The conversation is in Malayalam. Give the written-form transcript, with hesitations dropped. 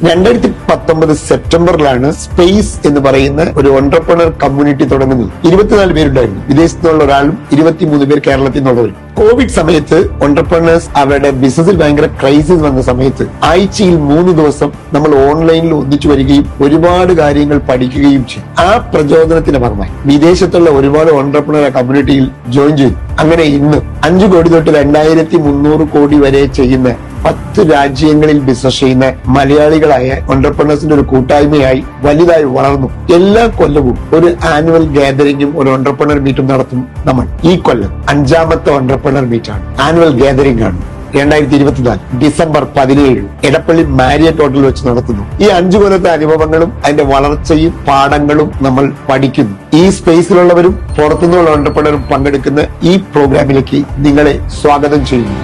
2019 സെപ്റ്റംബറിലാണ് സ്പേസ് എന്ന് പറയുന്ന ഒരു എന്റർപ്രണർ കമ്മ്യൂണിറ്റി തുടങ്ങുന്നത്. 24 പേരുണ്ടായിരുന്നു. വിദേശത്തു നിന്നുള്ള ഒരാളും 23 പേർ കേരളത്തിൽ നിന്നുള്ളവരും. കോവിഡ് സമയത്ത് എന്റർപ്രണേഴ്സ് അവരുടെ ബിസിനസ്സിൽ ഭയങ്കര ക്രൈസിസ് വന്ന സമയത്ത് ആഴ്ചയിൽ 3 ദിവസം നമ്മൾ ഓൺലൈനിൽ ഒന്നിച്ചു വരികയും ഒരുപാട് കാര്യങ്ങൾ പഠിക്കുകയും ചെയ്യും. ആ പ്രചോദനത്തിന്റെ ഭാഗമായി വിദേശത്തുള്ള ഒരുപാട് എന്റർപ്രണർ കമ്മ്യൂണിറ്റിയിൽ ജോയിൻ ചെയ്തു. അങ്ങനെ ഇന്ന് 5 കോടി തൊട്ട് 2300 കോടി വരെ ചെയ്യുന്ന 10 രാജ്യങ്ങളിൽ ബിസിനസ് ചെയ്യുന്ന മലയാളികളായ എന്റർപ്രണേഴ്സിന്റെ ഒരു കൂട്ടായ്മയായി വലുതായി വളർന്നു. എല്ലാ കൊല്ലവും ഒരു ആനുവൽ ഗാദറിംഗും ഒരു എന്റർപ്രണർ മീറ്റും നടത്തും. നമ്മൾ ഈ കൊല്ലം 5ാമത്തെ എന്റർപ്രണർ മീറ്റാണ്, ആനുവൽ ഗാദറിംഗ് ആണ്. 2024 ഡിസംബർ 17 എടപ്പള്ളി മാരിയറ്റ് ഹോട്ടലിൽ വെച്ച് നടത്തുന്നു. ഈ 5 കൊല്ലത്തെ അനുഭവങ്ങളും അതിന്റെ വളർച്ചയും പാഠങ്ങളും നമ്മൾ പഠിക്കുന്നു. ഈ സ്പേസിലുള്ളവരും പുറത്തുനിന്നുള്ള എന്റർപ്രണറും പങ്കെടുക്കുന്ന ഈ പ്രോഗ്രാമിലേക്ക് നിങ്ങളെ സ്വാഗതം ചെയ്യുന്നു.